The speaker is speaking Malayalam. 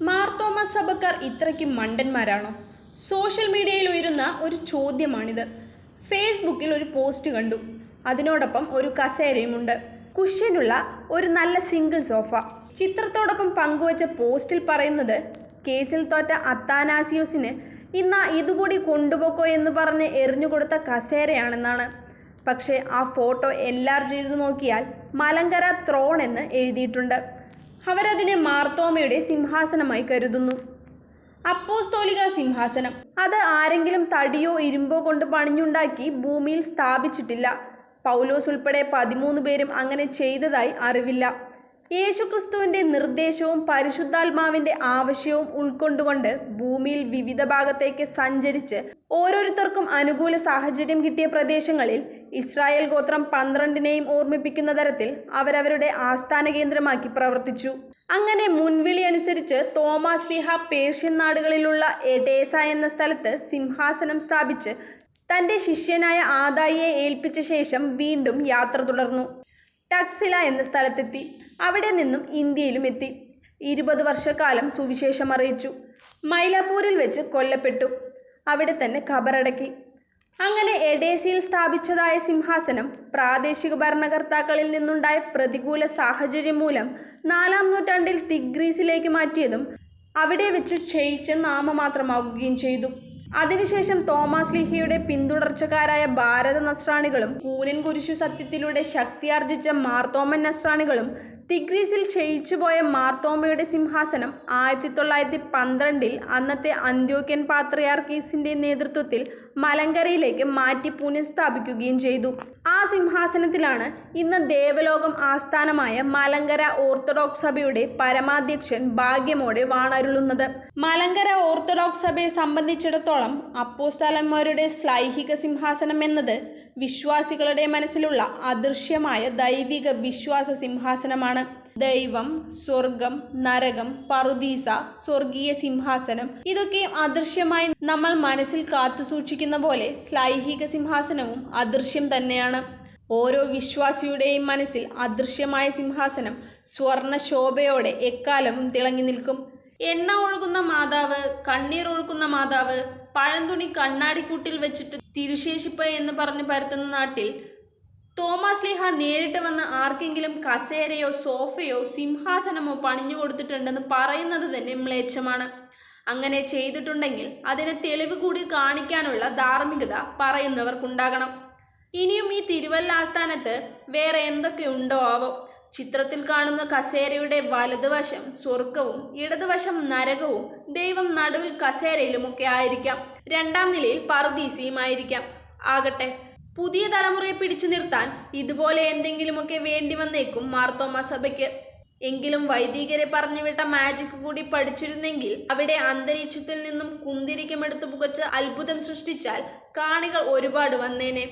മാർത്തോമ സഭക്കാർ ഇത്രയ്ക്ക് മണ്ടന്മാരാണോ? സോഷ്യൽ മീഡിയയിൽ ഉയരുന്ന ഒരു ചോദ്യമാണിത്. ഫേസ്ബുക്കിൽ ഒരു പോസ്റ്റ് കണ്ടു. അതിനോടൊപ്പം ഒരു കസേരയുമുണ്ട്. കുഷ്യനുള്ള ഒരു നല്ല സിംഗിൾ സോഫ. ചിത്രത്തോടൊപ്പം പങ്കുവച്ച പോസ്റ്റിൽ പറയുന്നത്, കേസിൽ തോറ്റ അത്താനാസിയോസിന് ഇന്നാ ഇതുകൂടി കൊണ്ടുപോക്കോ എന്ന് പറഞ്ഞ് എറിഞ്ഞുകൊടുത്ത കസേരയാണെന്നാണ്. പക്ഷേ ആ ഫോട്ടോ എൻലാർ ചെയ്തു നോക്കിയാൽ മലങ്കര ത്രോൺ എന്ന് എഴുതിയിട്ടുണ്ട്. അവരതിനെ മാർത്തോമയുടെ സിംഹാസനമായി കരുതുന്നു. അപ്പോസ്തോലിക സിംഹാസനം. അത് ആരെങ്കിലും തടിയോ ഇരുമ്പോ കൊണ്ട് പണിഞ്ഞുണ്ടാക്കി ഭൂമിയിൽ സ്ഥാപിച്ചിട്ടില്ല. പൗലോസ് ഉൾപ്പെടെ 13 പേരും അങ്ങനെ ചെയ്തതായി അറിവില്ല. യേശുക്രിസ്തുവിന്റെ നിർദ്ദേശവും പരിശുദ്ധാത്മാവിന്റെ ആവശ്യവും ഉൾക്കൊണ്ടുകൊണ്ട് ഭൂമിയിൽ വിവിധ ഭാഗത്തേക്ക് സഞ്ചരിച്ച് ഓരോരുത്തർക്കും അനുകൂല സാഹചര്യം കിട്ടിയ പ്രദേശങ്ങളിൽ ഇസ്രായേൽ ഗോത്രം 12നെയും ഓർമ്മിപ്പിക്കുന്ന തരത്തിൽ അവരവരുടെ ആസ്ഥാന കേന്ദ്രമാക്കി പ്രവർത്തിച്ചു. അങ്ങനെ മുൻവിളി അനുസരിച്ച് തോമാശ്ലീഹ പേർഷ്യൻ നാടുകളിലുള്ള എഡേസ എന്ന സ്ഥലത്ത് സിംഹാസനം സ്ഥാപിച്ച് തന്റെ ശിഷ്യനായ ആദായിയെ ഏൽപ്പിച്ച ശേഷം വീണ്ടും യാത്ര തുടർന്നു. ടക്സില എന്ന സ്ഥലത്തെത്തി. അവിടെ നിന്നും ഇന്ത്യയിലും എത്തി. 20 വർഷക്കാലം സുവിശേഷം അറിയിച്ചു. മൈലാപ്പൂരിൽ വെച്ച് കൊല്ലപ്പെട്ടു. അവിടെ തന്നെ ഖബറടക്കി. അങ്ങനെ എഡേസയിൽ സ്ഥാപിച്ചതായ സിംഹാസനം പ്രാദേശിക ഭരണകർത്താക്കളിൽ നിന്നുണ്ടായ പ്രതികൂല സാഹചര്യം മൂലം 4-ാം നൂറ്റാണ്ടിൽ തിഗ്രീസിലേക്ക് മാറ്റിയതും അവിടെ വെച്ച് ക്ഷയിച്ച് നാമമാത്രമാകുകയും ചെയ്തു. അതിനുശേഷം തോമാശ്ലീഹയുടെ പിന്തുടർച്ചക്കാരായ ഭാരത നസ്രാണികളും കൂനൻ കുരിശു സത്യത്തിലൂടെ ശക്തിയാർജിച്ച മാർത്തോമൻ നസ്രാണികളും തിഗ്രീസിൽ ക്ഷയിച്ചുപോയ മാർത്തോമയുടെ സിംഹാസനം 1912 അന്നത്തെ അന്ത്യോക്യൻ പാത്രിയാർക്കീസിന്റെ നേതൃത്വത്തിൽ മലങ്കരയിലേക്ക് മാറ്റി പുനഃസ്ഥാപിക്കുകയും ചെയ്തു. ആ സിംഹാസനത്തിലാണ് ഇന്ന് ദേവലോകം ആസ്ഥാനമായ മലങ്കര ഓർത്തഡോക്സ് സഭയുടെ പരമാധ്യക്ഷൻ ഭാഗ്യമോടെ വാണരുളുന്നത്. മലങ്കര ഓർത്തഡോക്സ് സഭയെ സംബന്ധിച്ചിടത്തോളം അപ്പോസ്തലന്മാരുടെ ശ്ലൈഹിക സിംഹാസനം എന്നത് വിശ്വാസികളുടെ മനസ്സിലുള്ള അദൃശ്യമായ ദൈവിക വിശ്വാസ സിംഹാസനമാണ്. ദൈവം, സ്വർഗം, നരകം, പറുദീസ, സ്വർഗീയ സിംഹാസനം ഇതൊക്കെയും അദൃശ്യമായി നമ്മൾ മനസ്സിൽ കാത്തുസൂക്ഷിക്കുന്ന പോലെ ശ്ലൈഹിക സിംഹാസനവും അദൃശ്യം തന്നെയാണ്. ഓരോ വിശ്വാസിയുടെയും മനസ്സിൽ അദൃശ്യമായ സിംഹാസനം സ്വർണ്ണ ശോഭയോടെ എക്കാലവും തിളങ്ങി നിൽക്കും. എണ്ണ ഒഴുകുന്ന മാതാവ്, കണ്ണീർ ഒഴുക്കുന്ന മാതാവ്, പഴന്തുണി കണ്ണാടിക്കൂട്ടിൽ വെച്ചിട്ട് തിരുശേഷിപ്പ് എന്ന് പറഞ്ഞ് പരത്തുന്ന നാട്ടിൽ തോമാശ്ലീഹ നേരിട്ട് വന്ന് ആർക്കെങ്കിലും കസേരയോ സോഫയോ സിംഹാസനമോ പണിഞ്ഞു കൊടുത്തിട്ടുണ്ടെന്ന് പറയുന്നത് തന്നെ മ്ലേച്ഛമാണ്. അങ്ങനെ ചെയ്തിട്ടുണ്ടെങ്കിൽ അതിന് തെളിവ് കൂടി കാണിക്കാനുള്ള ധാർമ്മികത പറയുന്നവർക്കുണ്ടാകണം. ഇനിയും ഈ തിരുവല്ല ആസ്ഥാനത്ത് വേറെ എന്തൊക്കെ ഉണ്ടോ ആവോ? ചിത്രത്തിൽ കാണുന്ന കസേരയുടെ വലതുവശം സ്വർഗവും ഇടതുവശം നരകവും ദൈവം നടുവിൽ കസേരയിലുമൊക്കെ ആയിരിക്കാം. 2-ാം നിലയിൽ പറുദീസയുമായിരിക്കാം. ആകട്ടെ, പുതിയ തലമുറയെ പിടിച്ചു നിർത്താൻ ഇതുപോലെ എന്തെങ്കിലുമൊക്കെ വേണ്ടി വന്നേക്കും മാർത്തോമ സഭയ്ക്ക്. എങ്കിലും വൈദികരെ പറഞ്ഞുവിട്ട മാജിക് കൂടി പഠിച്ചിരുന്നെങ്കിൽ അവിടെ അന്തരീക്ഷത്തിൽ നിന്നും കുന്തിരിക്കമെടുത്ത് പുകച്ച് അത്ഭുതം സൃഷ്ടിച്ചാൽ കാണികൾ ഒരുപാട് വന്നേനെ.